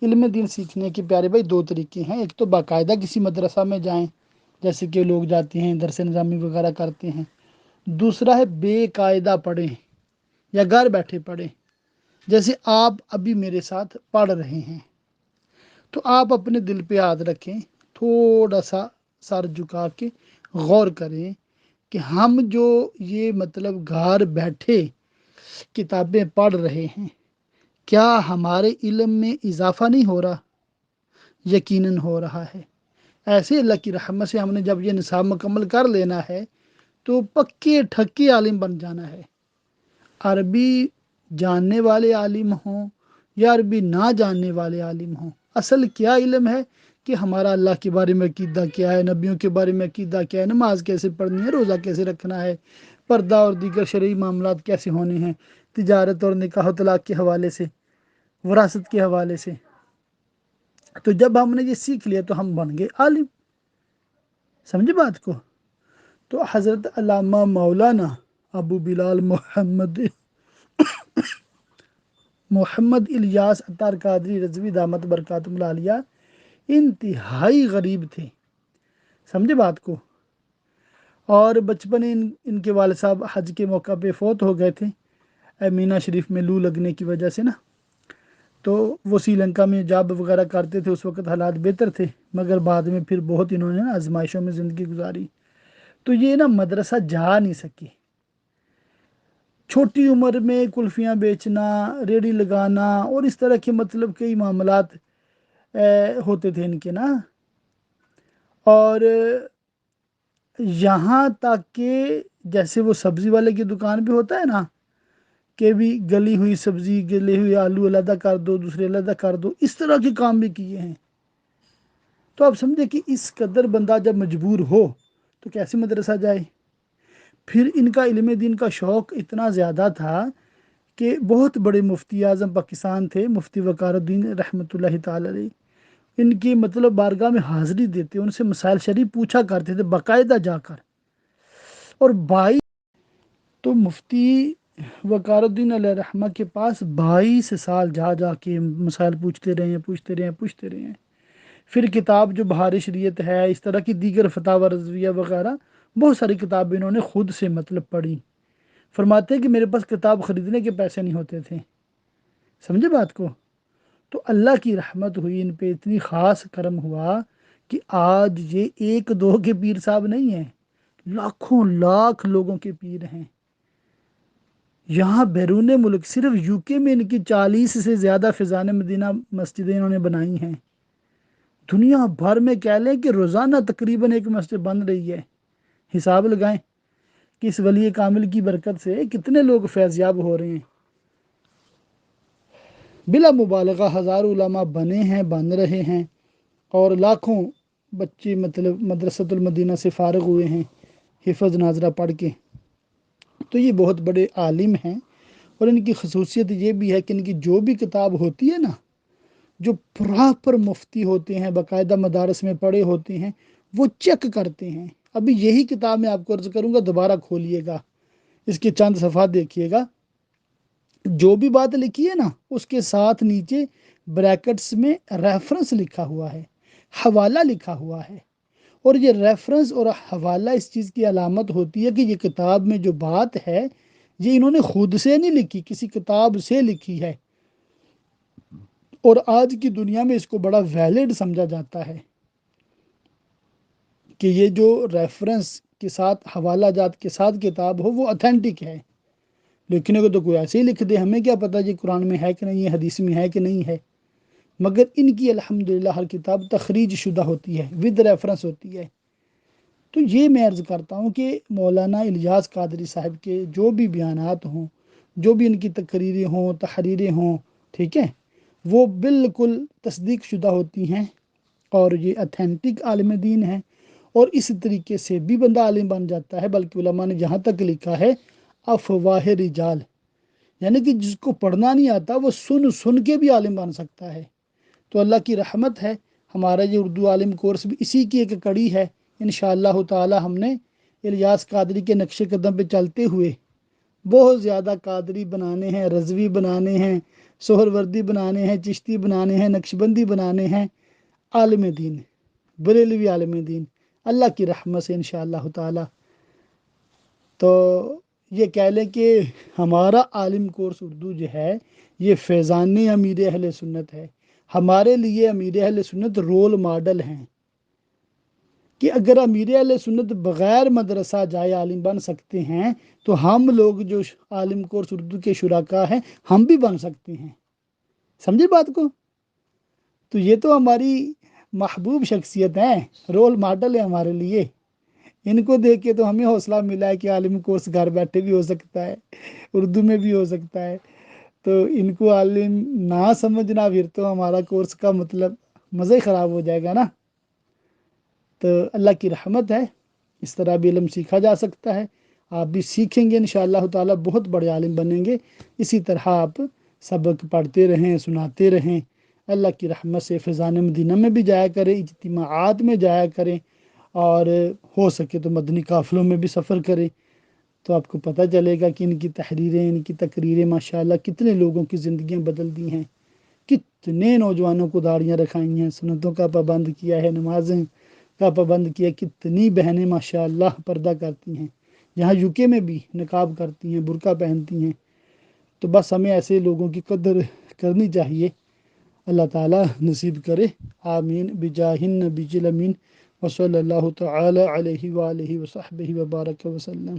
علم دین سیکھنے کے پیارے بھائی دو طریقے ہیں، ایک تو باقاعدہ کسی مدرسہ میں جائیں جیسے کہ لوگ جاتے ہیں درس نظامی وغیرہ کرتے ہیں، دوسرا ہے بے قاعدہ پڑھیں یا گھر بیٹھے پڑھیں، جیسے آپ ابھی میرے ساتھ پڑھ رہے ہیں تو آپ اپنے دل پہ ہاتھ رکھیں، تھوڑا سا سر جھکا کے غور کریں کہ ہم جو یہ مطلب گھر بیٹھے کتابیں پڑھ رہے ہیں کیا ہمارے علم میں اضافہ نہیں ہو رہا؟ یقیناً ہو رہا ہے۔ ایسے اللہ کی رحمت سے ہم نے جب یہ نصاب مکمل کر لینا ہے تو پکے ٹھکے عالم بن جانا ہے، عربی جاننے والے عالم ہوں یا عربی نہ جاننے والے عالم ہوں۔ اصل کیا علم ہے کہ ہمارا اللہ کے بارے میں عقیدہ کیا ہے، نبیوں کے بارے میں عقیدہ کیا ہے، نماز کیسے پڑھنی ہے، روزہ کیسے رکھنا ہے، پردہ اور دیگر شرعی معاملات کیسے ہونے ہیں، تجارت اور نکاح و طلاق کے حوالے سے، وراثت کے حوالے سے۔ تو جب ہم نے یہ سیکھ لیا تو ہم بن گئے عالم، سمجھے بات کو؟ تو حضرت علامہ مولانا ابو بلال محمد الیاس عطار قادری رضوی دامت برکاتہم العالیہ انتہائی غریب تھے، سمجھے بات کو؟ اور بچپن ان کے والد صاحب حج کے موقع پہ فوت ہو گئے تھے مینا شریف میں لو لگنے کی وجہ سے نا، تو وہ سری لنکا میں جاب وغیرہ کرتے تھے، اس وقت حالات بہتر تھے، مگر بعد میں پھر بہت انہوں نے آزمائشوں میں زندگی گزاری، تو یہ نا مدرسہ جا نہیں سکے۔ چھوٹی عمر میں کلفیاں بیچنا، ریڑھی لگانا اور اس طرح کے مطلب کئی معاملات ہوتے تھے ان کے نا، اور یہاں تک کہ جیسے وہ سبزی والے کی دکان پہ ہوتا ہے نا کہ بھی گلی ہوئی سبزی، گلے ہوئے آلو علیحدہ کر دو، دوسرے علیحدہ کر دو، اس طرح کے کام بھی کیے ہیں۔ تو آپ سمجھے کہ اس قدر بندہ جب مجبور ہو تو کیسے مدرسہ جائے؟ پھر ان کا علم دین کا شوق اتنا زیادہ تھا کہ بہت بڑے مفتی اعظم پاکستان تھے مفتی وقار الدین رحمۃ اللہ تعالی علیہ، ان کی مطلب بارگاہ میں حاضری دیتے، ان سے مسائل شریف پوچھا کرتے تھے باقاعدہ جا کر، اور تو مفتی وقار الدین علیہ رحمہ کے پاس 22 سال جا جا کے مسائل پوچھتے رہے ہیں۔ پھر کتاب جو بہار شریعت ہے، اس طرح کی دیگر فتاوی رضویہ وغیرہ بہت ساری کتابیں انہوں نے خود سے مطلب پڑھی۔ فرماتے ہیں کہ میرے پاس کتاب خریدنے کے پیسے نہیں ہوتے تھے، سمجھے بات کو؟ تو اللہ کی رحمت ہوئی ان پہ، اتنی خاص کرم ہوا کہ آج یہ ایک دو کے پیر صاحب نہیں ہیں، لاکھوں لاکھ لوگوں کے پیر ہیں۔ یہاں بیرون ملک صرف یو کے میں ان کی 40 سے زیادہ فیضان مدینہ مسجدیں انہوں نے بنائی ہیں۔ دنیا بھر میں کہہ لیں کہ روزانہ تقریباً ایک مسجد بن رہی ہے، حساب لگائیں کہ اس ولی کامل کی برکت سے کتنے لوگ فیض یاب ہو رہے ہیں۔ بلا مبالغہ ہزاروں علماء بنے ہیں، بن رہے ہیں، اور لاکھوں بچے مطلب مدرسۃ المدینہ سے فارغ ہوئے ہیں حفظ ناظرہ پڑھ کے۔ تو یہ بہت بڑے عالم ہیں، اور ان کی خصوصیت یہ بھی ہے کہ ان کی جو بھی کتاب ہوتی ہے نا، جو پراپر مفتی ہوتے ہیں، باقاعدہ مدارس میں پڑھے ہوتے ہیں، وہ چیک کرتے ہیں۔ ابھی یہی کتاب میں آپ کو عرض کروں گا، دوبارہ کھولیے گا، اس کے چند صفحات دیکھیے گا، جو بھی بات لکھی ہے نا اس کے ساتھ نیچے بریکٹس میں ریفرنس لکھا ہوا ہے، حوالہ لکھا ہوا ہے، اور یہ ریفرنس اور حوالہ اس چیز کی علامت ہوتی ہے کہ یہ کتاب میں جو بات ہے یہ انہوں نے خود سے نہیں لکھی، کسی کتاب سے لکھی ہے، اور آج کی دنیا میں اس کو بڑا ویلڈ سمجھا جاتا ہے کہ یہ جو ریفرنس کے ساتھ حوالہ جات کے ساتھ کتاب ہو وہ اتھینٹک ہے۔ لیکن اگر تو کوئی ایسے ہی لکھ دے، ہمیں کیا پتہ یہ قرآن میں ہے کہ نہیں ہے، حدیث میں ہے کہ نہیں ہے، مگر ان کی الحمدللہ ہر کتاب تخریج شدہ ہوتی ہے، ود ریفرنس ہوتی ہے۔ تو یہ میں عرض کرتا ہوں کہ مولانا الیاس قادری صاحب کے جو بھی بیانات ہوں، جو بھی ان کی تقریریں ہوں، تحریریں ہوں، ٹھیک ہے، وہ بالکل تصدیق شدہ ہوتی ہیں، اور یہ اتھینٹک عالم دین ہے، اور اس طریقے سے بھی بندہ عالم بن جاتا ہے۔ بلکہ علماء نے جہاں تک لکھا ہے افواہ رجال، یعنی کہ جس کو پڑھنا نہیں آتا وہ سن کے بھی عالم بن سکتا ہے۔ تو اللہ کی رحمت ہے، ہمارا یہ اردو عالم کورس بھی اسی کی ایک کڑی ہے۔ انشاءاللہ تعالی ہم نے الیاس قادری کے نقش قدم پہ چلتے ہوئے بہت زیادہ قادری بنانے ہیں، رضوی بنانے ہیں، سہروردی بنانے ہیں، چشتی بنانے ہیں، نقشبندی بنانے ہیں، عالم دین، بریلوی عالم دین، اللہ کی رحمت سے انشاءاللہ تعالی۔ تو یہ کہہ لیں کہ ہمارا عالم کورس اردو جو ہے یہ فیضان امیر اہل سنت ہے۔ ہمارے لیے امیر اہل سنت رول ماڈل ہیں کہ اگر امیر اہل سنت بغیر مدرسہ جائے عالم بن سکتے ہیں تو ہم لوگ جو عالم کورس اردو کے شرکا ہیں ہم بھی بن سکتے ہیں۔ سمجھے بات کو؟ تو یہ تو ہماری محبوب شخصیت ہیں، رول ماڈل ہے ہمارے لیے۔ ان کو دیکھ کے تو ہمیں حوصلہ ملا ہے کہ عالم کورس گھر بیٹھے بھی ہو سکتا ہے، اردو میں بھی ہو سکتا ہے۔ تو ان کو عالم نہ سمجھنا پھر تو ہمارا کورس کا مطلب مزہ ہی خراب ہو جائے گا نا۔ تو اللہ کی رحمت ہے، اس طرح بھی علم سیکھا جا سکتا ہے۔ آپ بھی سیکھیں گے انشاءاللہ تعالی، بہت بڑے عالم بنیں گے۔ اسی طرح آپ سبق پڑھتے رہیں، سناتے رہیں۔ اللہ کی رحمت سے فیضان مدینہ میں بھی جایا کریں، اجتماعات میں جایا کریں، اور ہو سکے تو مدنی قافلوں میں بھی سفر کریں۔ تو آپ کو پتہ چلے گا کہ ان کی تحریریں، ان کی تقریریں ماشاءاللہ کتنے لوگوں کی زندگیاں بدل دی ہیں، کتنے نوجوانوں کو داڑیاں رکھائی ہیں، سنتوں کا پابند کیا ہے، نمازیں کا پابند کیا، کتنی بہنیں ماشاءاللہ پردہ کرتی ہیں، یہاں UK میں بھی نقاب کرتی ہیں، برقع پہنتی ہیں۔ تو بس ہمیں ایسے لوگوں کی قدر کرنی چاہیے۔ اللہ تعالیٰ نصیب کرے، آمین بجاہ النبی الامین وصلی اللہ تعالی علیہ وآلہ وصحبہ وبارک وسلم۔